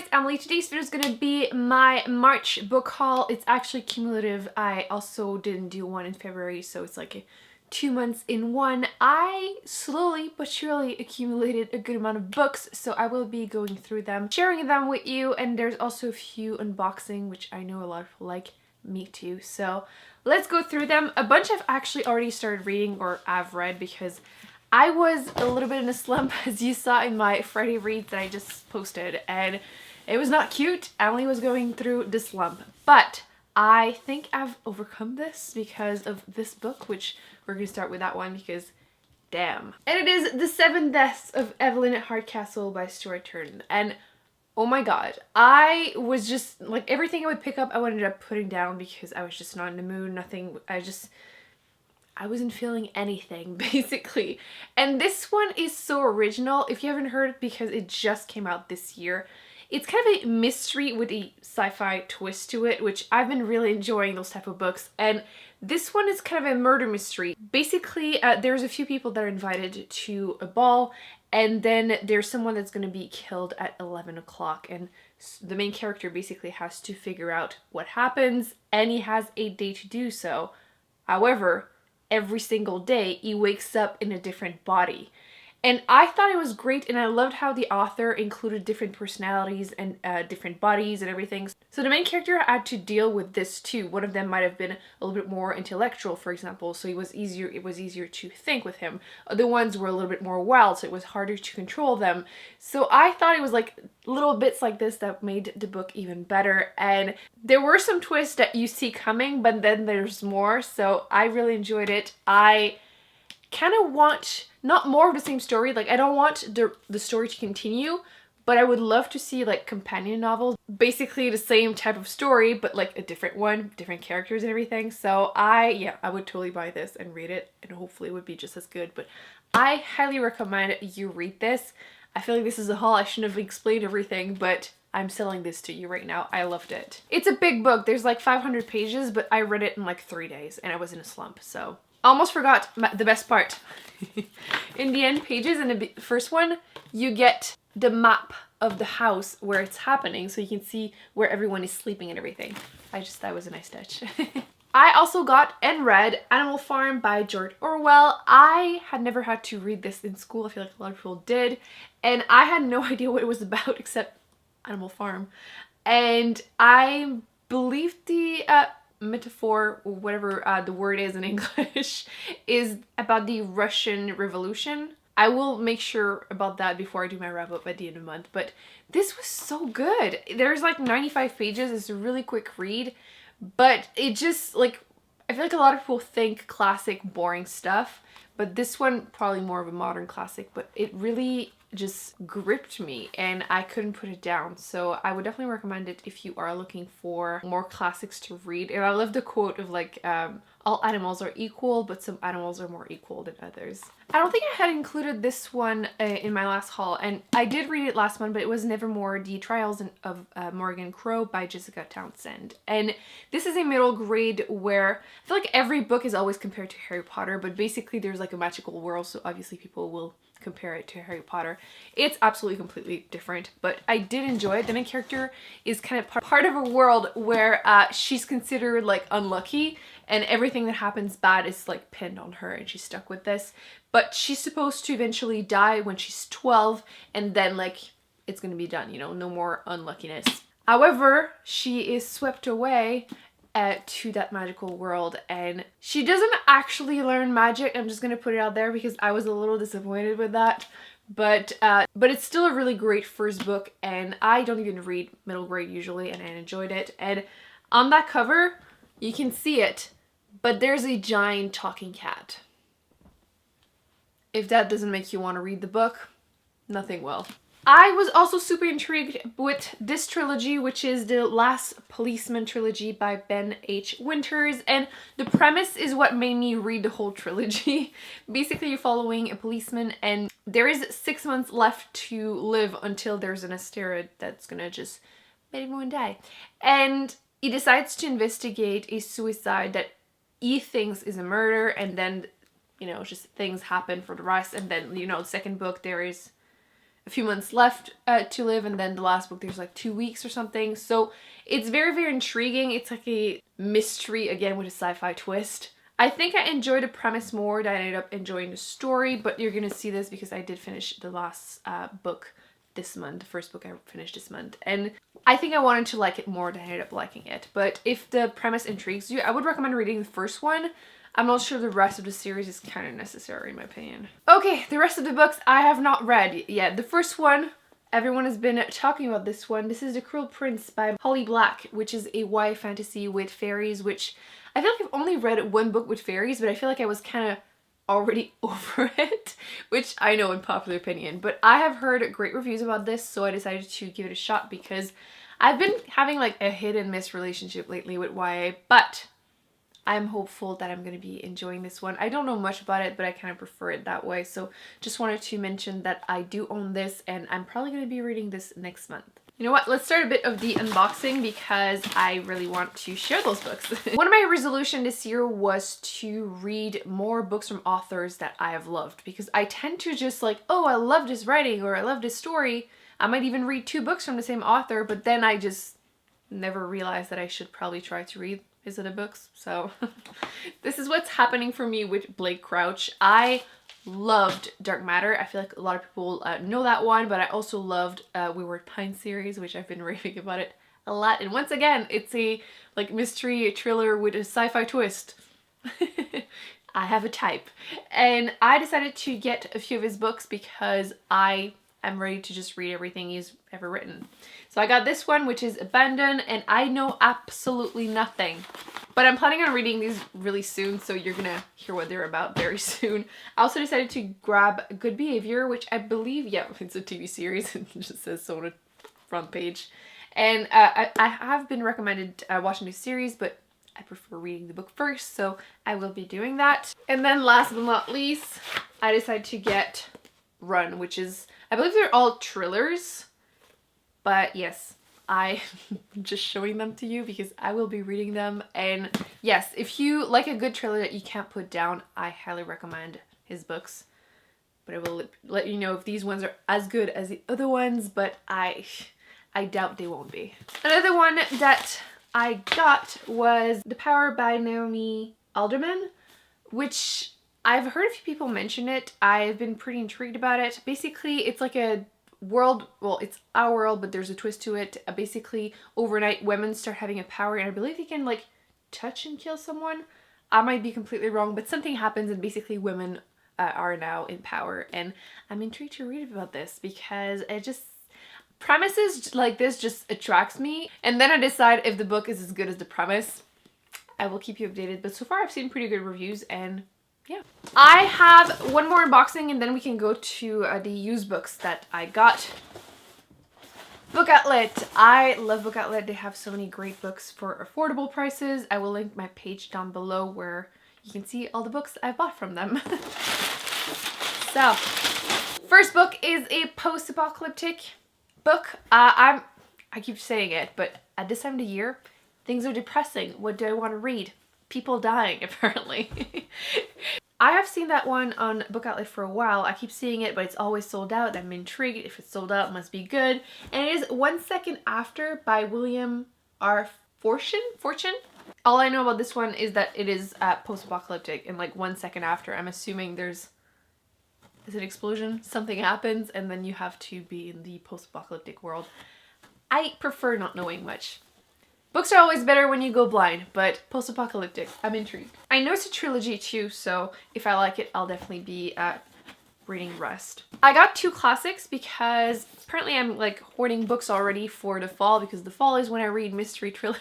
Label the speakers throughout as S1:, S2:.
S1: it's Emily. Today's video is going to be my March book haul. It's actually cumulative. I also didn't do one in February, so it's like 2 months in one. I slowly but surely accumulated a good amount of books, so I will be going through them, sharing them with you, and there's also a few unboxing, which I know a lot of people like. Me too. So let's go through them. A bunch I've actually already started reading or I've read because I was a little bit in a slump, as you saw in my Friday reads that I just posted, and it was not cute. Emily was going through the slump, but I think I've overcome this because of this book, which we're going to start with that one because damn. And it is The Seven Deaths of Evelyn at Hardcastle by Stuart Turton. And oh my god, I was just like, everything I would pick up I ended up putting down because I was just not in the mood. Nothing, I wasn't feeling anything, basically. And this one is so original. If you haven't heard it, because it just came out this year. It's kind of a mystery with a sci-fi twist to it, which I've been really enjoying those type of books. And this one is kind of a murder mystery. Basically, there's a few people that are invited to a ball, and then there's someone that's going to be killed at 11 o'clock. And the main character basically has to figure out what happens, and he has a day to do so. However, every single day he wakes up in a different body. And I thought it was great, and I loved how the author included different personalities and different bodies and everything. So the main character had to deal with this too. One of them might have been a little bit more intellectual, for example, so it was easier to think with him. Other ones were a little bit more wild, so it was harder to control them. So I thought it was like little bits like this that made the book even better. And there were some twists that you see coming, but then there's more. So I really enjoyed it. I kind of want not more of the same story. Like, I don't want the story to continue, but I would love to see like companion novels, basically the same type of story but like a different one, different characters and everything. So I would totally buy this and read it, and hopefully it would be just as good. But I highly recommend you read this. I feel like this is a haul. I shouldn't have explained everything, but I'm selling this to you right now. I loved it. It's a big book. There's like 500 pages, but I read it in like 3 days and I was in a slump, so almost forgot the best part. In the end pages, in the first one, you get the map of the house where it's happening, so you can see where everyone is sleeping and everything. I just thought it was a nice touch. I also got and read Animal Farm by George Orwell. I had never had to read this in school. I feel like a lot of people did. And I had no idea what it was about except Animal Farm. And I believe the metaphor, or whatever the word is in English, is about the Russian Revolution. I will make sure about that before I do my wrap up at the end of the month, but this was so good. There's like 95 pages. It's a really quick read, but it just like, I feel like a lot of people think classic boring stuff, but this one probably more of a modern classic, but it really just gripped me and I couldn't put it down. So I would definitely recommend it if you are looking for more classics to read. And I love the quote of like, all animals are equal, but some animals are more equal than others. I don't think I had included this one in my last haul, and I did read it last month, but it was Nevermore, The Trials of Morgan Crow by Jessica Townsend. And this is a middle grade where I feel like every book is always compared to Harry Potter, but basically there's like a magical world, so obviously people will compare it to Harry Potter. It's absolutely completely different, but I did enjoy it. The main character is kind of part of a world where she's considered like unlucky, and everything that happens bad is like pinned on her, and she's stuck with this. But she's supposed to eventually die when she's 12, and then like it's gonna be done, you know, no more unluckiness. However, she is swept away to that magical world, and she doesn't actually learn magic. I'm just gonna put it out there because I was a little disappointed with that, but it's still a really great first book, and I don't even read middle grade usually, and I enjoyed it. And on that cover you can see it, but there's a giant talking cat. If that doesn't make you want to read the book, nothing will. I was also super intrigued with this trilogy, which is the Last Policeman trilogy by Ben H. Winters, and the premise is what made me read the whole trilogy. Basically, you're following a policeman, and there is 6 months left to live until there's an asteroid that's gonna just make everyone die. And he decides to investigate a suicide that he thinks is a murder, and then, you know, just things happen for the rest. And then, you know, the second book, there is a few months left to live, and then the last book there's like 2 weeks or something. So it's very, very intriguing. It's like a mystery, again, with a sci-fi twist. I think I enjoyed the premise more than I ended up enjoying the story, but you're gonna see this because I did finish the last book this month, the first book I finished this month, and I think I wanted to like it more than I ended up liking it. But if the premise intrigues you, I would recommend reading the first one. I'm not sure the rest of the series is kind of necessary in my opinion. Okay, the rest of the books I have not read yet. The first one, everyone has been talking about this one. This is The Cruel Prince by Holly Black, which is a YA fantasy with fairies, which I feel like I've only read one book with fairies, but I feel like I was kind of already over it, which I know in popular opinion. But I have heard great reviews about this, so I decided to give it a shot because I've been having like a hit and miss relationship lately with YA, but I'm hopeful that I'm going to be enjoying this one. I don't know much about it, but I kind of prefer it that way. So just wanted to mention that I do own this, and I'm probably going to be reading this next month. You know what? Let's start a bit of the unboxing because I really want to share those books. One of my resolutions this year was to read more books from authors that I have loved, because I tend to just like, oh, I love this writing or I love this story. I might even read 2 books from the same author, but then I just never realized that I should probably try to read his other books. So this is what's happening for me with Blake Crouch. I loved Dark Matter. I feel like a lot of people know that one, but I also loved Wayward Pine series, which I've been raving about it a lot. And once again, it's a like mystery thriller with a sci-fi twist. I have a type. And I decided to get a few of his books because I am ready to just read everything he's ever written. So I got this one, which is Abandon, and I know absolutely nothing. But I'm planning on reading these really soon, so you're gonna hear what they're about very soon. I also decided to grab Good Behavior, which I believe, yeah, it's a TV series. It just says so on the front page. And I have been recommended watching this series, but I prefer reading the book first, so I will be doing that. And then last but not least, I decided to get Run, which is, I believe they're all thrillers. But yes, I'm just showing them to you because I will be reading them. And yes, if you like a good thriller that you can't put down, I highly recommend his books. But I will let you know if these ones are as good as the other ones, but I doubt they won't be. Another one that I got was The Power by Naomi Alderman, which I've heard a few people mention it. I've been pretty intrigued about it. Basically, it's like a world, well, it's our world, but there's a twist to it. Basically, overnight, women start having a power, and I believe they can like touch and kill someone. I might be completely wrong, but something happens, and basically women are now in power, and I'm intrigued to read about this because it just, premises like this just attracts me, and then I decide if the book is as good as the premise. I will keep you updated, but so far I've seen pretty good reviews, and yeah. I have one more unboxing and then we can go to the used books that I got. Book Outlet. I love Book Outlet. They have so many great books for affordable prices. I will link my page down below where you can see all the books I bought from them. So, first book is a post-apocalyptic book. I keep saying it, but at this time of the year, things are depressing. What do I want to read? People dying, apparently. I have seen that one on Book Outlet for a while. I keep seeing it, but it's always sold out. I'm intrigued. If it's sold out, it must be good. And it is 1 Second After by William R. Fortune? All I know about this one is that it is post-apocalyptic, and like 1 second after, I'm assuming there's an explosion, something happens, and then you have to be in the post-apocalyptic world. I prefer not knowing much. Books are always better when you go blind, but post-apocalyptic, I'm intrigued. I know it's a trilogy too, so if I like it, I'll definitely be reading Rust. I got 2 classics because apparently I'm like hoarding books already for the fall, because the fall is when I read mystery thrillers.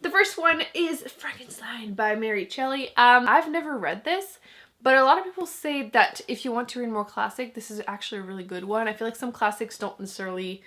S1: The first one is Frankenstein by Mary Shelley. I've never read this, but a lot of people say that if you want to read more classic, this is actually a really good one. I feel like some classics don't necessarily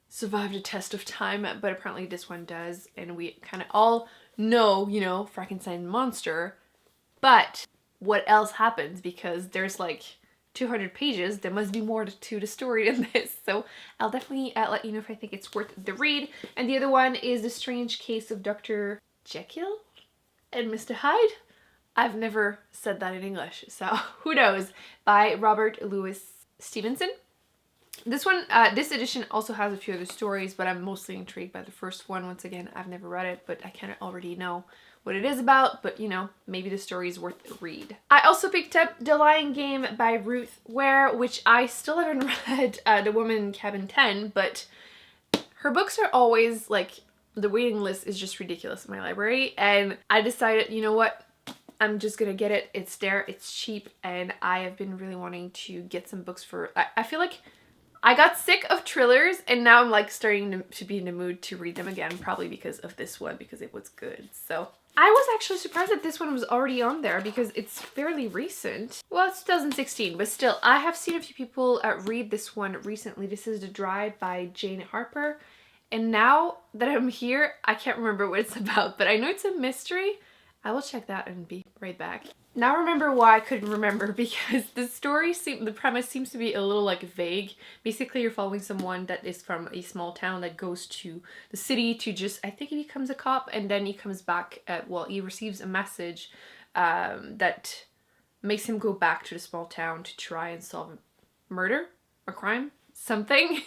S1: survive the test of time, but apparently this one does, and we kind of all know, you know, Frankenstein monster, but what else happens? Because there's like 200 pages, there must be more to the story than this, so I'll definitely let you know if I think it's worth the read. And the other one is The Strange Case of Dr. Jekyll and Mr. Hyde. I've never said that in English, so who knows, by Robert Louis Stevenson. This one, this edition also has a few other stories, but I'm mostly intrigued by the first one. Once again, I've never read it, but I kind of already know what it is about, but you know, maybe the story is worth a read. I also picked up The Lying Game by Ruth Ware, which I still haven't read, The Woman in Cabin 10, but her books are always like, the waiting list is just ridiculous in my library, and I decided, you know what, I'm just gonna get it. It's there, it's cheap, and I have been really wanting to get some books for, I feel like I got sick of thrillers, and now I'm like starting to be in the mood to read them again, probably because of this one, because it was good. So I was actually surprised that this one was already on there because it's fairly recent. Well, it's 2016, but still, I have seen a few people read this one recently. This is The Dry by Jane Harper. And now that I'm here, I can't remember what it's about, but I know it's a mystery. I will check that and be right back. Now remember why I couldn't remember, because the premise seems to be a little like vague. Basically, you're following someone that is from a small town that goes to the city to just, I think he becomes a cop, and then he comes back, well, he receives a message that makes him go back to the small town to try and solve a murder or crime. Something.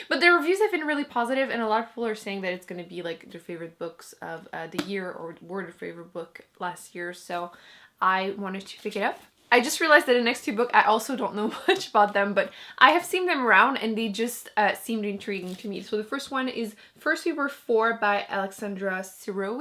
S1: But the reviews have been really positive, and a lot of people are saying that it's going to be like their favorite books of the year, or were their favorite book last year, so I wanted to pick it up. I just realized that the next two books, I also don't know much about them, but I have seen them around and they just seemed intriguing to me. So the first one is First We Were Four by Alexandra Seltzer.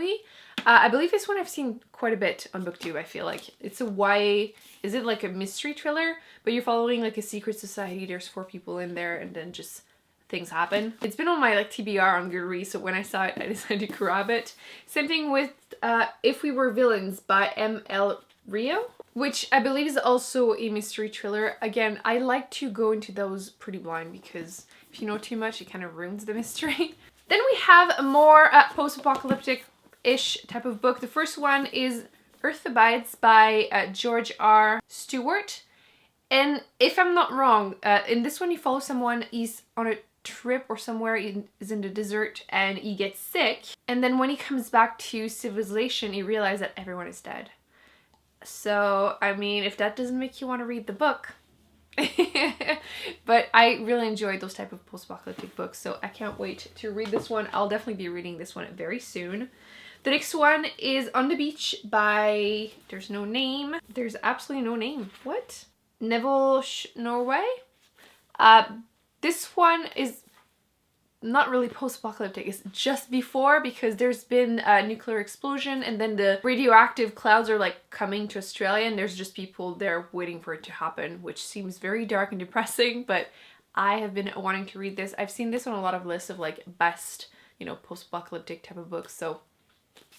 S1: I believe this one I've seen quite a bit on BookTube, I feel like. It's a YA, is it like a mystery thriller? But you're following like a secret society, there's 4 people in there, and then just things happen. It's been on my like TBR on Goodreads, so when I saw it, I decided to grab it. Same thing with If We Were Villains by M.L. Rio, which I believe is also a mystery thriller. Again, I like to go into those pretty blind because if you know too much, it kind of ruins the mystery. Then we have a more post-apocalyptic-ish type of book. The first one is Earth Abides by George R. Stewart. And if I'm not wrong, in this one you follow someone, he's on a trip or somewhere, he's in the desert, and he gets sick. And then when he comes back to civilization, he realizes that everyone is dead. So, I mean, if that doesn't make you want to read the book. But I really enjoyed those type of post-apocalyptic books, so I can't wait to read this one. I'll definitely be reading this one very soon. The next one is On the Beach by, there's no name. There's absolutely no name. What? Neville Norway? This one is not really post-apocalyptic, it's just before, because there's been a nuclear explosion and then the radioactive clouds are like coming to Australia, and there's just people there waiting for it to happen, which seems very dark and depressing, but I have been wanting to read this. I've seen this on a lot of lists of like best, you know, post-apocalyptic type of books, so.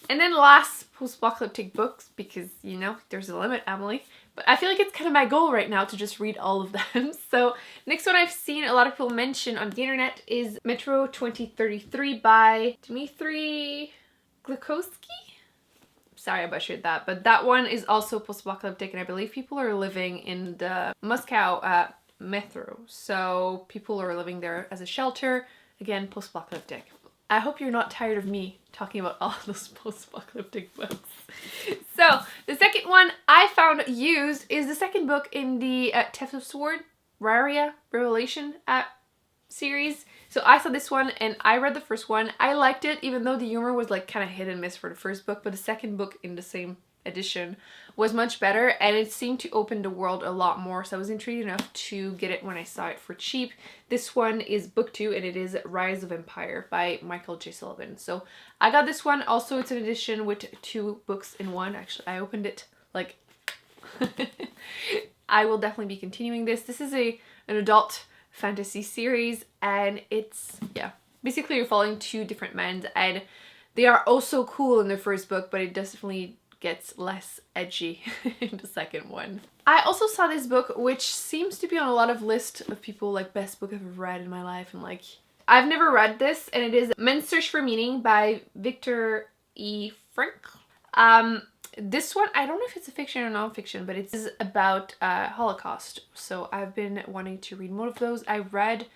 S1: And then last post-apocalyptic books, because, you know, there's a limit, Emily. But I feel like it's kind of my goal right now to just read all of them. So next one I've seen a lot of people mention on the internet is Metro 2033 by Dmitry Glukowski. Sorry I butchered that, but that one is also post-apocalyptic, and I believe people are living in the Moscow metro. So people are living there as a shelter. Again, post-apocalyptic. I hope you're not tired of me talking about all those post-apocalyptic books. So, the second one I found used is the second book in the Theft of Sword, Raria Revelation series. So I saw this one and I read the first one. I liked it, even though the humor was like kind of hit and miss for the first book, but the second book in the same edition was much better, and it seemed to open the world a lot more, so I was intrigued enough to get it when I saw it for cheap. This one is book 2, and it is Rise of Empire by Michael J. Sullivan. So I got this one. Also, it's an edition with 2 books in one. Actually, I opened it like I will definitely be continuing this. This is an adult fantasy series, and it's, yeah, basically you're following 2 different men, and they are also cool in the first book, but it definitely gets less edgy in the second one. I also saw this book, which seems to be on a lot of lists of people like best book I've ever read in my life, and like I've never read this, and it is Men's Search for Meaning by Victor E. Frank. This one, I don't know if it's a fiction or non-fiction, but it's about Holocaust, so I've been wanting to read more of those. I read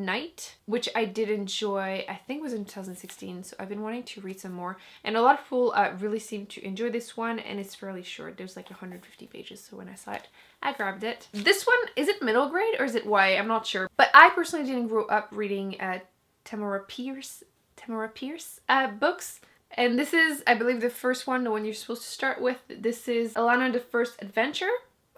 S1: Night, which I did enjoy. I think it was in 2016, so I've been wanting to read some more. And a lot of people really seem to enjoy this one, and it's fairly short. There's like 150 pages, so when I saw it, I grabbed it. This one, is it middle grade or is it YA? I'm not sure. But I personally didn't grow up reading Tamora Pierce books. And this is, I believe, the first one, the one you're supposed to start with. This is Alana the First Adventure.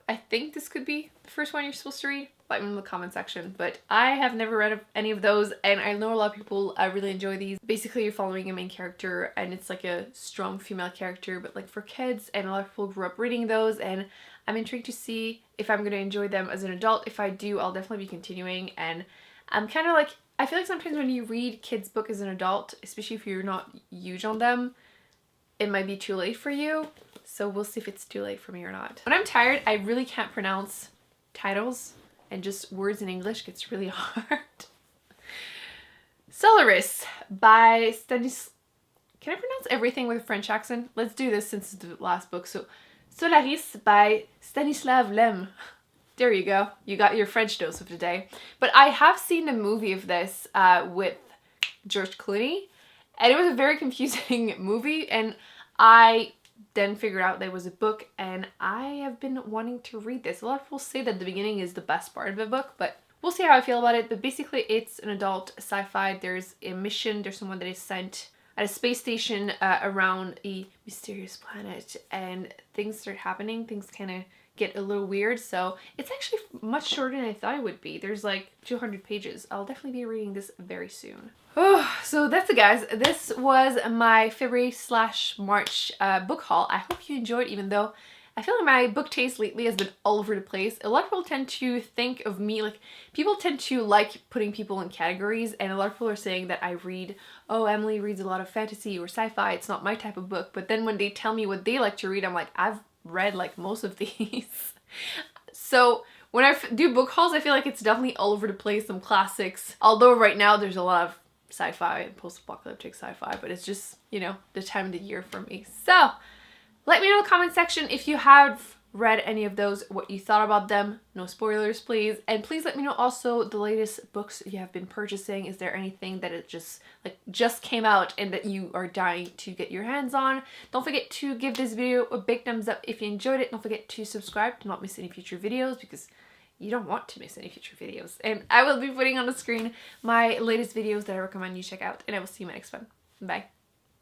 S1: I think this could be the first one you're supposed to read. Let me know in the comment section. But I have never read any of those, and I know a lot of people really enjoy these. Basically, you're following a main character, and it's like a strong female character, but like for kids, and a lot of people grew up reading those, and I'm intrigued to see if I'm going to enjoy them as an adult. If I do, I'll definitely be continuing, and I'm kind of like, I feel like sometimes when you read kids' book as an adult, especially if you're not huge on them, it might be too late for you. So we'll see if it's too late for me or not. When I'm tired, I really can't pronounce titles, and just words in English gets really hard. Solaris by Can I pronounce everything with a French accent? Let's do this since it's the last book. So Solaris by Stanislav Lem. There you go. You got your French dose of the day. But I have seen the movie of this with George Clooney, and it was a very confusing movie, and I then figured out there was a book, and I have been wanting to read this. A lot of people say that the beginning is the best part of the book, but we'll see how I feel about it. But basically it's an adult sci-fi. There's a mission. There's someone that is sent at a space station around a mysterious planet, and things start happening. Things kind of get a little weird, so it's actually much shorter than I thought it would be. There's like 200 pages. I'll definitely be reading this very soon. Oh, so that's it, guys. This was my February/March book haul. I hope you enjoyed, even though I feel like my book taste lately has been all over the place. A lot of people tend to think of me, like, people tend to like putting people in categories, and a lot of people are saying that I read, oh, Emily reads a lot of fantasy or sci-fi, it's not my type of book. But then when they tell me what they like to read, I'm like, I've read like most of these. So when I do book hauls, I feel like it's definitely all over the place, some classics. Although right now there's a lot of sci-fi and post-apocalyptic sci-fi, but it's just, you know, the time of the year for me. So let me know in the comment section if you have read any of those, what you thought about them. No spoilers, please. And please let me know also the latest books you have been purchasing. Is there anything that it just came out and that you are dying to get your hands on? Don't forget to give this video a big thumbs up if you enjoyed it. Don't forget to subscribe to not miss any future videos, because you don't want to miss any future videos. And I will be putting on the screen my latest videos that I recommend you check out, and I will see you in my next one. Bye.